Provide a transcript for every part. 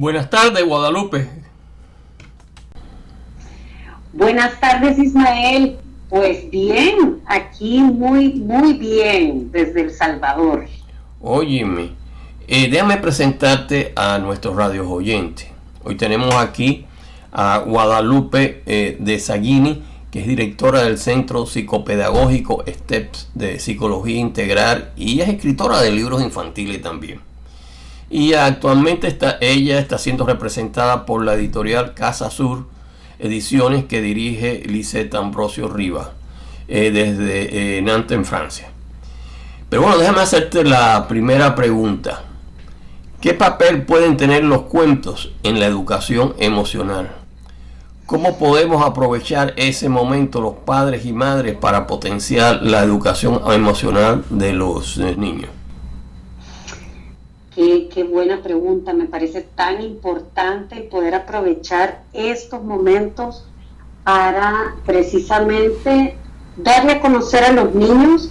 Buenas tardes, Guadalupe. Buenas tardes, Ismael. Pues bien, aquí muy bien desde El Salvador. Óyeme, déjame presentarte a nuestros radios oyentes. Hoy tenemos aquí a Guadalupe de Saguini, que es directora del Centro Psicopedagógico STEPS de Psicología Integral y es escritora de libros infantiles también. Y actualmente ella está siendo representada por la editorial Casa Sur Ediciones, que dirige Lisette Ambrosio Rivas desde Nantes, en Francia. Pero bueno, déjame hacerte la primera pregunta. ¿Qué papel pueden tener los cuentos en la educación emocional? ¿Cómo podemos aprovechar ese momento los padres y madres para potenciar la educación emocional de los niños? Qué buena pregunta. Me parece tan importante poder aprovechar estos momentos para precisamente darle a conocer a los niños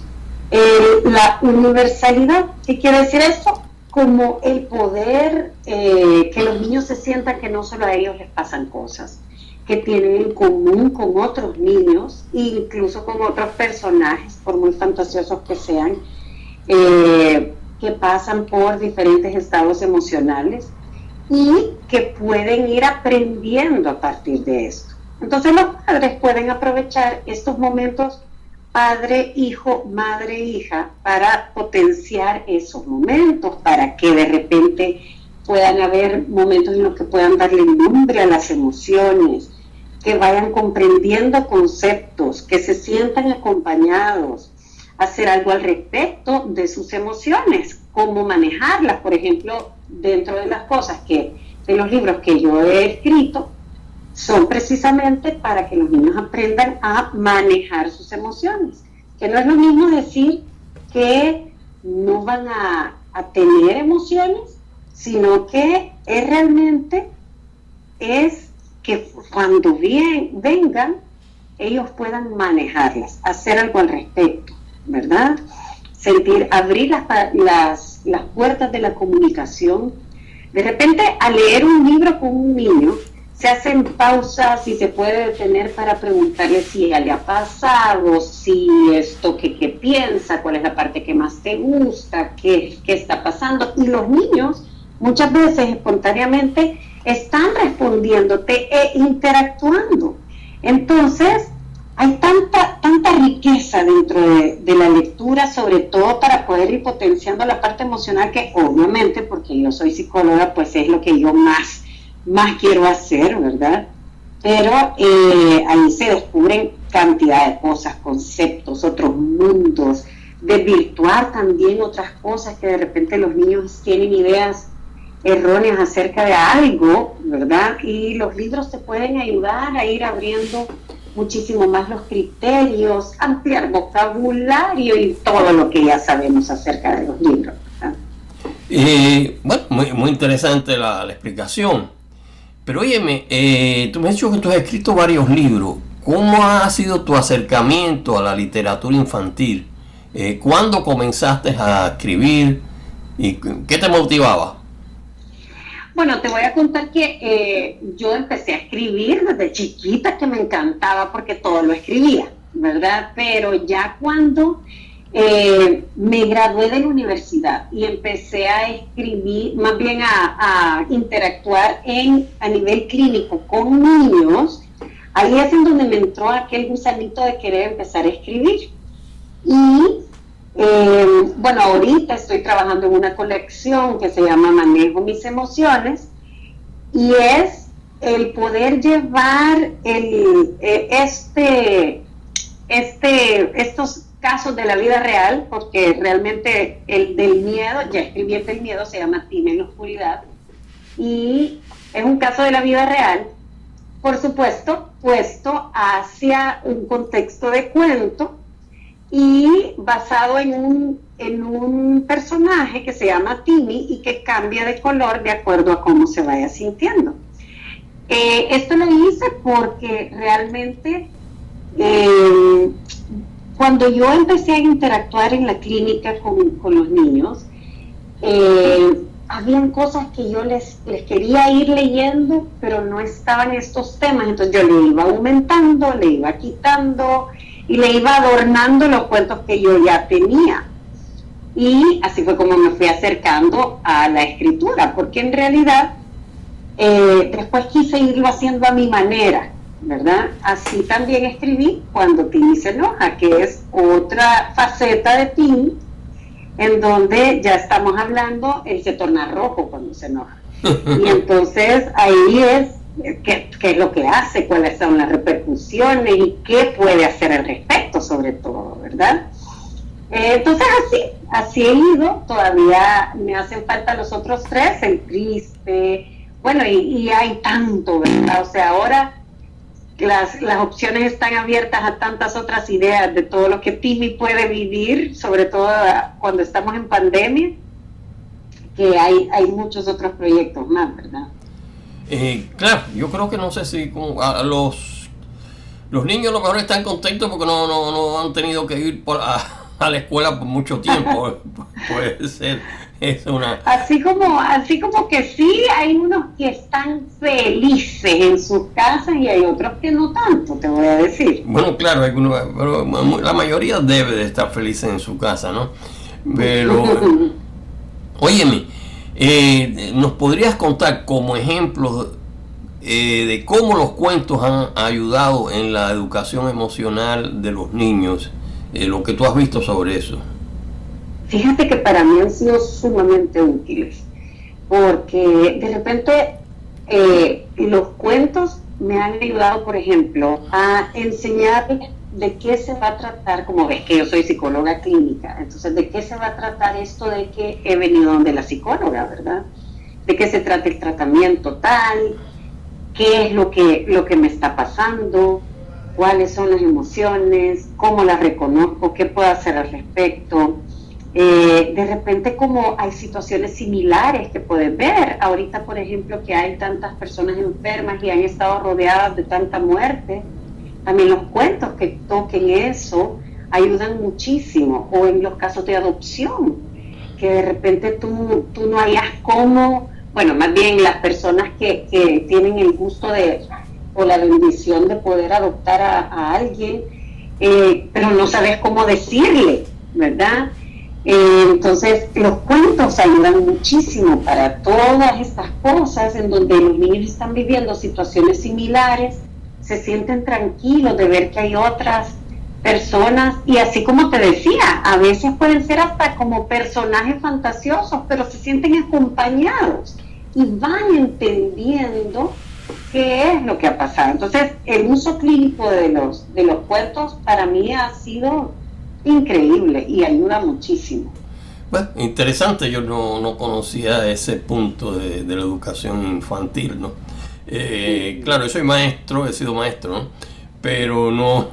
la universalidad. ¿Qué quiere decir esto? Como el poder que los niños se sientan que no solo a ellos les pasan cosas, que tienen en común con otros niños, incluso con otros personajes, por muy fantasiosos que sean, que pasan por diferentes estados emocionales y que pueden ir aprendiendo a partir de esto. Entonces los padres pueden aprovechar estos momentos padre, hijo, madre, hija, para potenciar esos momentos, para que de repente puedan haber momentos en los que puedan darle nombre a las emociones, que vayan comprendiendo conceptos, que se sientan acompañados, hacer algo al respecto de sus emociones, cómo manejarlas. Por ejemplo, dentro de las cosas de los libros que yo he escrito, son precisamente para que los niños aprendan a manejar sus emociones, que no es lo mismo decir que no van a tener emociones, sino que es que cuando vengan, ellos puedan manejarlas, hacer algo al respecto, ¿verdad? Abrir las puertas de la comunicación. De repente, al leer un libro con un niño, se hacen pausas y se puede detener para preguntarle si ya le ha pasado, si esto que piensa, cuál es la parte que más te gusta, qué está pasando. Y los niños muchas veces espontáneamente están respondiéndote e interactuando. Entonces, hay tanta riqueza dentro de la lectura, sobre todo para poder ir potenciando la parte emocional, que obviamente, porque yo soy psicóloga, pues es lo que yo más quiero hacer, ¿verdad? Pero ahí se descubren cantidad de cosas, conceptos, otros mundos, desvirtuar también otras cosas que de repente los niños tienen ideas erróneas acerca de algo, ¿verdad? Y los libros te pueden ayudar a ir abriendo muchísimo más los criterios, ampliar vocabulario y todo lo que ya sabemos acerca de los libros, ¿verdad? Bueno, muy interesante la explicación. Pero óyeme, tú me has dicho que tú has escrito varios libros. ¿Cómo ha sido tu acercamiento a la literatura infantil? ¿Cuándo comenzaste a escribir? ¿Y qué te motivaba? Bueno, te voy a contar que yo empecé a escribir desde chiquita, que me encantaba porque todo lo escribía, ¿verdad? Pero ya cuando me gradué de la universidad y empecé a escribir, más bien a interactuar a nivel clínico con niños, ahí es en donde me entró aquel gusanito de querer empezar a escribir. Y bueno, ahorita estoy trabajando en una colección que se llama Manejo mis emociones, y es el poder llevar estos casos de la vida real, porque realmente el del miedo, ya escribí el del miedo, se llama Tina en la oscuridad, y es un caso de la vida real, por supuesto, puesto hacia un contexto de cuento y basado en un personaje que se llama Timmy y que cambia de color de acuerdo a cómo se vaya sintiendo. Esto lo hice porque realmente cuando yo empecé a interactuar en la clínica con los niños, habían cosas que yo les quería ir leyendo, pero no estaban estos temas, entonces yo le iba aumentando, le iba quitando y le iba adornando los cuentos que yo ya tenía. Y así fue como me fui acercando a la escritura, porque en realidad después quise irlo haciendo a mi manera, ¿verdad? Así también escribí Cuando Timmy se enoja, que es otra faceta de Timmy, en donde ya estamos hablando, él se torna rojo cuando se enoja. Y entonces ahí es qué es lo que hace, cuáles son las repercusiones y qué puede hacer al respecto, sobre todo, ¿verdad? Entonces así he ido. Todavía me hacen falta los otros tres, el triste, bueno, y hay tanto, ¿verdad? O sea, ahora las opciones están abiertas a tantas otras ideas de todo lo que Timmy puede vivir, sobre todo cuando estamos en pandemia, que hay muchos otros proyectos más, ¿verdad? Claro, yo creo que no sé si los niños a lo mejor están contentos porque no han tenido que ir a la escuela por mucho tiempo. Puede ser. Es una... así como que sí, hay unos que están felices en sus casas y hay otros que no tanto, te voy a decir. Bueno, claro, pero la mayoría debe de estar felices en su casa, ¿no? Pero, óyeme, ¿nos podrías contar como ejemplo de cómo los cuentos han ayudado en la educación emocional de los niños? Lo que tú has visto sobre eso. Fíjate que para mí han sido sumamente útiles, porque de repente los cuentos me han ayudado, por ejemplo, a enseñar de qué se va a tratar, como ves que yo soy psicóloga clínica, entonces de qué se va a tratar esto de que he venido donde la psicóloga, ¿verdad? De qué se trata el tratamiento tal, qué es lo que me está pasando, cuáles son las emociones, cómo las reconozco, qué puedo hacer al respecto. De repente como hay situaciones similares que puedes ver ahorita, por ejemplo, que hay tantas personas enfermas y han estado rodeadas de tanta muerte, también los cuentos que toquen eso ayudan muchísimo, o en los casos de adopción, que de repente tú no hayas cómo, bueno, más bien las personas que tienen el gusto o la bendición de poder adoptar a alguien, pero no sabes cómo decirle, ¿verdad? Entonces los cuentos ayudan muchísimo para todas estas cosas en donde los niños están viviendo situaciones similares, se sienten tranquilos de ver que hay otras personas, y así como te decía, a veces pueden ser hasta como personajes fantasiosos, pero se sienten acompañados y van entendiendo qué es lo que ha pasado. Entonces el uso clínico de los cuentos para mí ha sido increíble y ayuda muchísimo. Bueno, interesante, yo no conocía ese punto de la educación infantil, ¿no? Claro, yo soy maestro, he sido maestro, ¿no? Pero no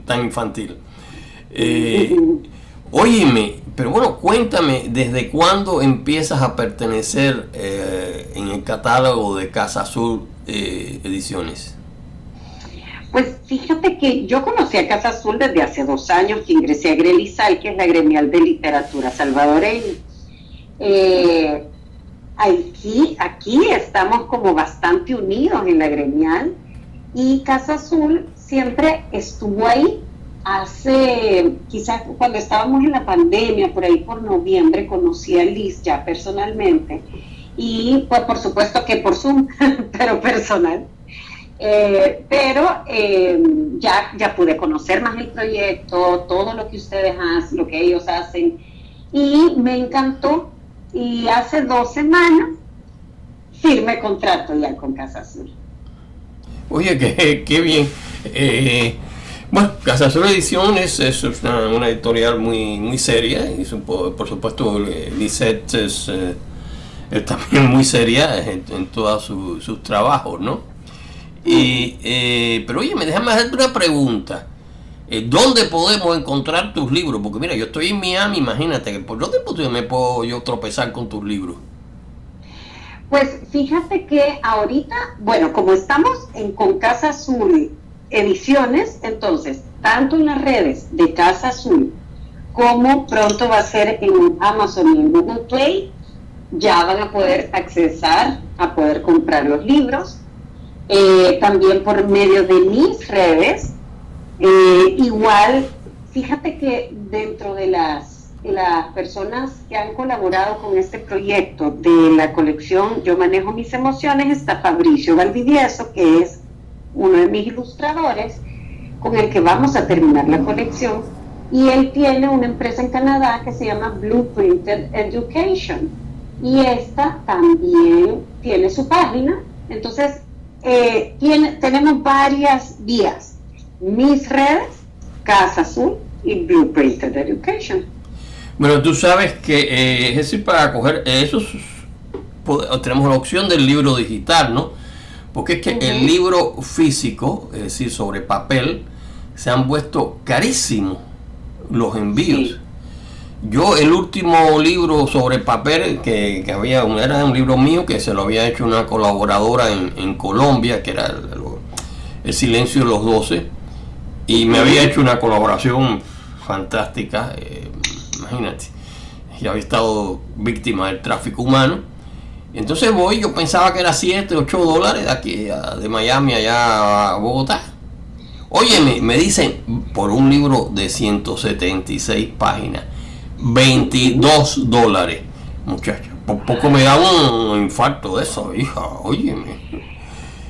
tan infantil. Óyeme, pero bueno, cuéntame, ¿desde cuándo empiezas a pertenecer en el catálogo de Casa Azul Ediciones? Pues fíjate que yo conocí a Casa Azul desde hace 2 años que ingresé a Grelizal, que es la gremial de literatura salvadoreña. Aquí estamos como bastante unidos en la gremial, y Casa Azul siempre estuvo ahí. Quizás cuando estábamos en la pandemia, por ahí por noviembre, conocí a Liz ya personalmente, y pues por supuesto que por Zoom, pero personal. Ya pude conocer más el proyecto, todo lo que ustedes hacen, lo que ellos hacen, y me encantó, y hace 2 semanas firmé contrato ya con Casa Azul. Oye, qué bien. Bueno, Casa Azul Ediciones es una editorial muy seria, y por supuesto Lisette es también muy seria en todos sus trabajos, ¿no? Pero oye, déjame hacerte una pregunta. ¿Dónde podemos encontrar tus libros? Porque mira, yo estoy en Miami, imagínate, ¿por dónde me puedo yo tropezar con tus libros? Pues fíjate que ahorita, bueno, como estamos con Casa Azul Ediciones, entonces, tanto en las redes de Casa Azul como pronto va a ser en Amazon y en Google Play, ya van a poder accesar a poder comprar los libros. También por medio de mis redes. Igual, fíjate que dentro de las personas que han colaborado con este proyecto de la colección Yo Manejo Mis Emociones, está Fabricio Valdivieso, que es uno de mis ilustradores, con el que vamos a terminar la colección, y él tiene una empresa en Canadá que se llama Blueprinted Education, y esta también tiene su página. Entonces tenemos varias vías: mis redes, Casa Azul y Blueprinted Education. Bueno, tú sabes que es decir, para coger esos tenemos la opción del libro digital, ¿no? Porque es que el libro físico, es decir, sobre papel, se han puesto carísimos los envíos. Sí. Yo el último libro sobre papel que había, era un libro mío que se lo había hecho una colaboradora en Colombia, que era El Silencio de los 12, y me había hecho una colaboración fantástica. Imagínate, yo había estado víctima del tráfico humano. Entonces yo pensaba que era $7-8 de aquí, de Miami allá a Bogotá. Óyeme, me dicen por un libro de 176 páginas, $22. Muchacha, por poco me da un infarto de eso, hija, óyeme.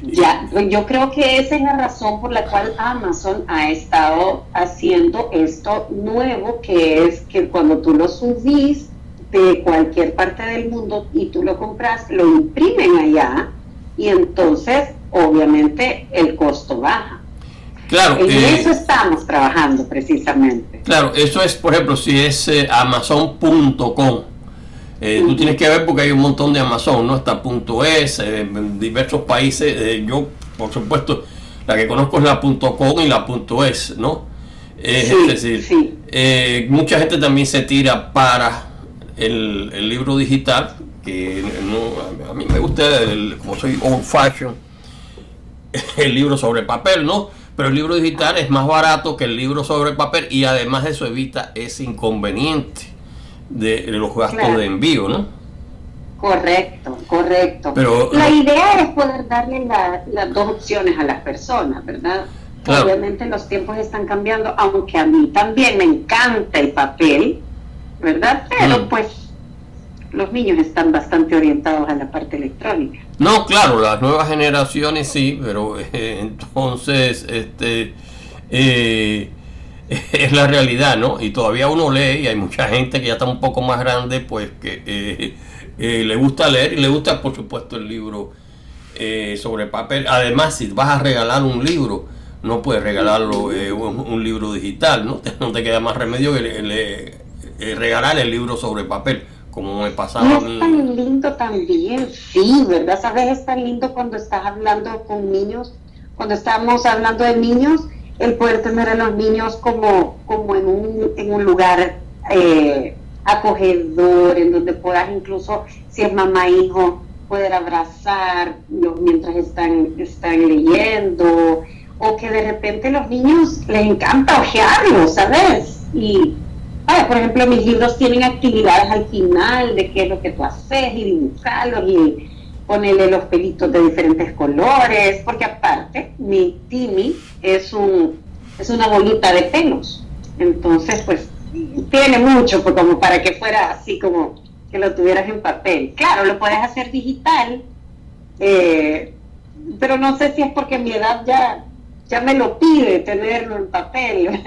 Ya, yo creo que esa es la razón por la cual Amazon ha estado haciendo esto nuevo, que es que cuando tú lo subís de cualquier parte del mundo y tú lo compras, lo imprimen allá, y entonces obviamente el costo baja. Claro, en eso estamos trabajando precisamente. Claro, eso es, por ejemplo, si es Amazon.com. Tú tienes que ver, porque hay un montón de Amazon, ¿no? Está .es, en diversos países. Yo, por supuesto, la que conozco es la .com y la .es, ¿no? Es decir, mucha gente también se tira para el libro digital, que no, a mí me gusta, como soy old fashion, el libro sobre papel, ¿no? Pero el libro digital es más barato que el libro sobre papel, y además de eso evita ese inconveniente de los gastos de envío, ¿no? Correcto. Pero la idea es poder darle las dos opciones a las personas, ¿verdad? Claro. Obviamente los tiempos están cambiando, aunque a mí también me encanta el papel, ¿verdad? Pero pues los niños están bastante orientados a la parte electrónica. No, claro, las nuevas generaciones sí, pero entonces es la realidad, ¿no? Y todavía uno lee, y hay mucha gente que ya está un poco más grande, pues que le gusta leer, y le gusta, por supuesto, el libro sobre papel. Además, si vas a regalar un libro, no puedes regalarlo un libro digital, ¿no? No te queda más remedio que regalar el libro sobre papel, como me pasaba a mí. Es tan lindo también, sí, ¿verdad? ¿Sabes? Es tan lindo cuando estás hablando con niños, cuando estamos hablando de niños, el poder tener a los niños como en un lugar acogedor, en donde puedas, incluso si es mamá e hijo, poder abrazarlos mientras están leyendo, o que de repente los niños les encanta hojearlos, ¿sabes? Y por ejemplo, mis libros tienen actividades al final de qué es lo que tú haces, y dibujarlos y ponerle los pelitos de diferentes colores, porque aparte mi Timmy es una bolita de pelos, entonces pues tiene mucho como para que fuera así como que lo tuvieras en papel. Claro, lo puedes hacer digital, pero no sé si es porque mi edad ya me lo pide tenerlo en papel.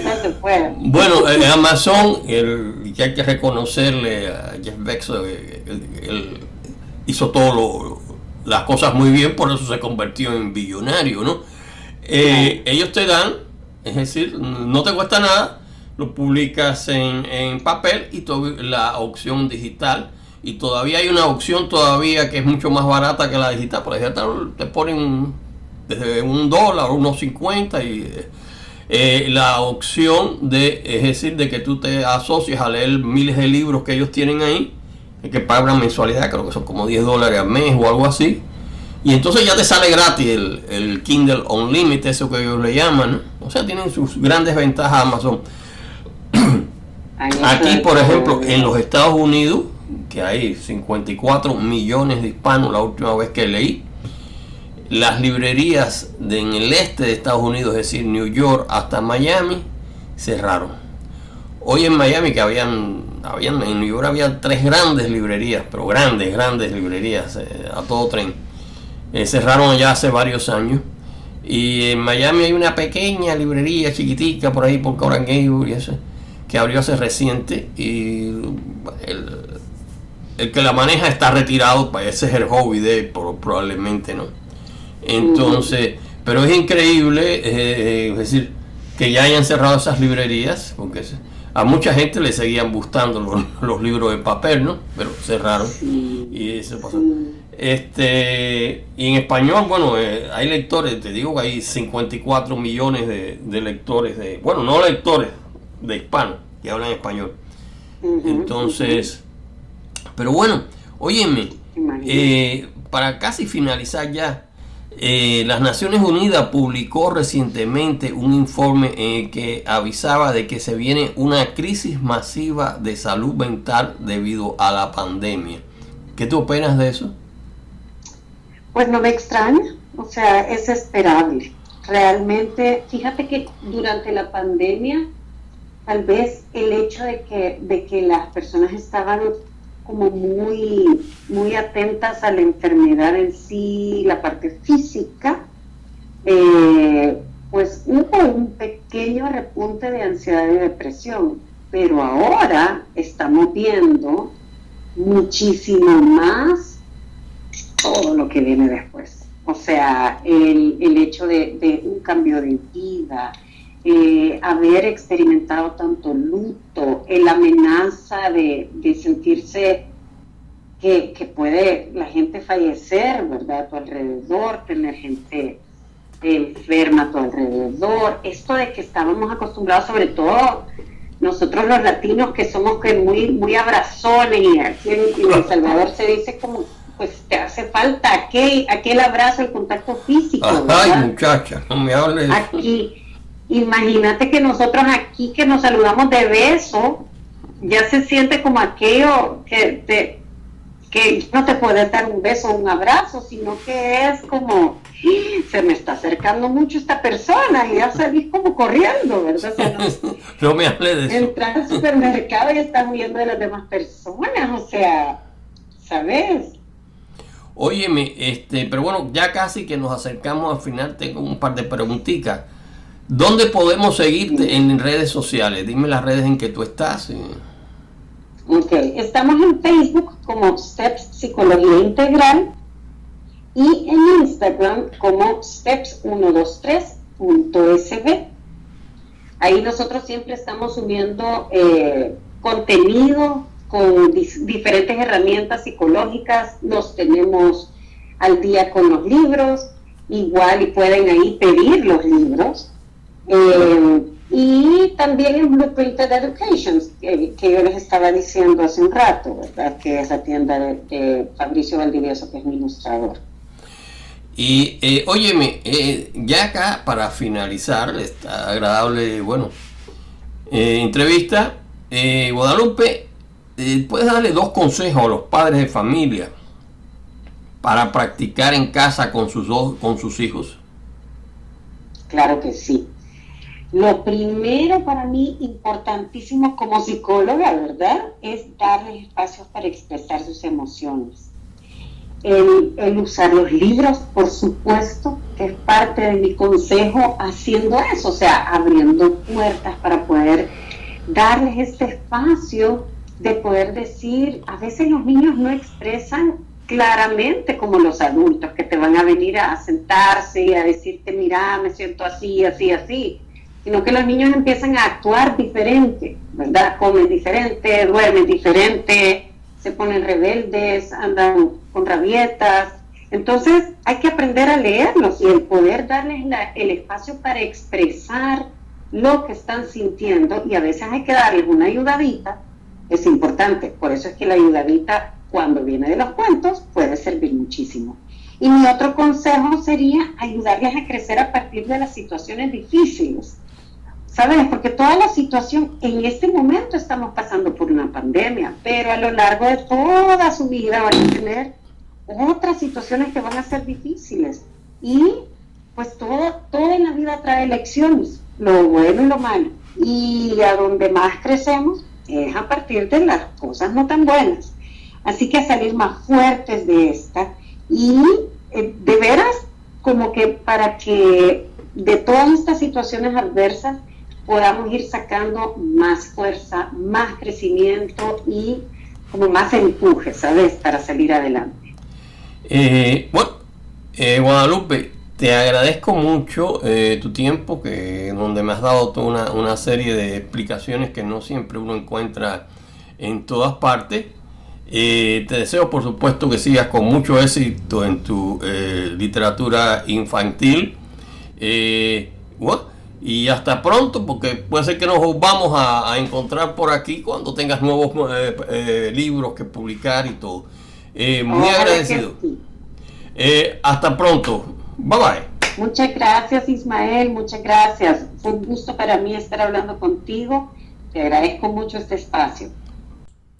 No se puede. Bueno, Amazon, que hay que reconocerle a Jeff Bezos, él hizo todo las cosas muy bien, por eso se convirtió en billonario, ¿no? Ellos te dan, es decir, no te cuesta nada, lo publicas en papel y la opción digital, y todavía hay una opción todavía que es mucho más barata que la digital. Por ejemplo, te ponen desde $1, $1.50, y la opción es decir, de que tú te asocies a leer miles de libros que ellos tienen ahí, que pagan mensualidad, creo que son como $10 al mes o algo así, y entonces ya te sale gratis el Kindle Unlimited, eso que ellos le llaman, ¿no? O sea, tienen sus grandes ventajas Amazon. Aquí, por ejemplo, en los Estados Unidos, que hay 54 millones de hispanos la última vez que leí. Las librerías en el este de Estados Unidos, es decir, New York hasta Miami, cerraron. Hoy en Miami, que en New York había 3 grandes librerías, pero grandes librerías, a todo tren. Cerraron ya hace varios años. Y en Miami hay una pequeña librería chiquitica por ahí por Coral Gable y eso, que abrió hace reciente, y el que la maneja está retirado, pues ese es el hobby de él, probablemente, ¿no? Entonces, pero es increíble, es decir, que ya hayan cerrado esas librerías, porque a mucha gente le seguían gustando los libros de papel, ¿no? Pero cerraron, y eso pasó. Y en español, bueno, hay lectores, te digo que hay 54 millones de lectores, no lectores, de hispanos que hablan español. Entonces, pero bueno, óyeme, para casi finalizar ya, las Naciones Unidas publicó recientemente un informe en el que avisaba de que se viene una crisis masiva de salud mental debido a la pandemia. ¿Qué tú opinas de eso? Pues no me extraña, o sea, es esperable. Realmente, fíjate que durante la pandemia, tal vez el hecho de que las personas estaban como muy atentas a la enfermedad en sí, la parte física, pues hubo un pequeño repunte de ansiedad y depresión, pero ahora estamos viendo muchísimo más todo lo que viene después. O sea, el hecho de un cambio de vida, haber experimentado tanto luto, la amenaza de sentirse que puede la gente fallecer, ¿verdad? A tu alrededor, tener gente enferma a tu alrededor. Esto de que estábamos acostumbrados, sobre todo nosotros los latinos, que somos muy abrazones, y aquí en El Salvador se dice como, pues te hace falta aquel abrazo, el contacto físico, ¿verdad? Ay, muchacha, no me hables. Aquí, imagínate que nosotros aquí que nos saludamos de beso, ya se siente como aquello que no te puedes dar un beso o un abrazo, sino que es como, se me está acercando mucho esta persona, y ya salís como corriendo, ¿verdad? O sea, no me hables de eso. Entrar al supermercado y estás huyendo de las demás personas, o sea, ¿sabes? Óyeme, pero bueno, ya casi que nos acercamos al final, tengo un par de preguntitas. ¿Dónde podemos seguirte en redes sociales? Dime las redes en que tú estás. Ok, estamos en Facebook como Steps Psicología Integral y en Instagram como steps123.sb. Ahí nosotros siempre estamos subiendo contenido con diferentes herramientas psicológicas. Los tenemos al día con los libros, igual y pueden ahí pedir los libros. Y también en Blueprinted Education, que yo les estaba diciendo hace un rato, ¿verdad? Que es la tienda de Fabricio Valdivieso, que es mi ilustrador. Y óyeme, ya acá para finalizar esta agradable, entrevista, Guadalupe, ¿puedes darle 2 consejos a los padres de familia para practicar en casa con sus hijos? Claro que sí. Lo primero para mí, importantísimo como psicóloga, ¿verdad?, es darles espacios para expresar sus emociones. El usar los libros, por supuesto, que es parte de mi consejo, haciendo eso, o sea, abriendo puertas para poder darles este espacio de poder decir. A veces los niños no expresan claramente como los adultos, que te van a venir a sentarse y a decirte, mira, me siento así, así, así, sino que los niños empiezan a actuar diferente, ¿verdad? Comen diferente, duermen diferente, se ponen rebeldes, andan con rabietas. Entonces hay que aprender a leerlos y el poder darles el espacio para expresar lo que están sintiendo, y a veces hay que darles una ayudadita. Es importante, por eso es que la ayudadita, cuando viene de los cuentos, puede servir muchísimo. Y mi otro consejo sería ayudarles a crecer a partir de las situaciones difíciles. ¿sabes? Porque toda la situación, en este momento estamos pasando por una pandemia, pero a lo largo de toda su vida van a tener otras situaciones que van a ser difíciles. Y pues todo en la vida trae lecciones, lo bueno y lo malo. Y a donde más crecemos es a partir de las cosas no tan buenas. Así que a salir más fuertes de esta y de veras como que para que de todas estas situaciones adversas podamos ir sacando más fuerza, más crecimiento y como más empuje, ¿sabes? Para salir adelante. Guadalupe, te agradezco mucho tu tiempo, donde me has dado toda una serie de explicaciones que no siempre uno encuentra en todas partes. Te deseo, por supuesto, que sigas con mucho éxito en tu literatura infantil. Y hasta pronto, porque puede ser que nos vamos a encontrar por aquí cuando tengas nuevos libros que publicar y todo. Muy agradecido. Sí. Hasta pronto. Bye bye. Muchas gracias, Ismael. Muchas gracias. Fue un gusto para mí estar hablando contigo. Te agradezco mucho este espacio.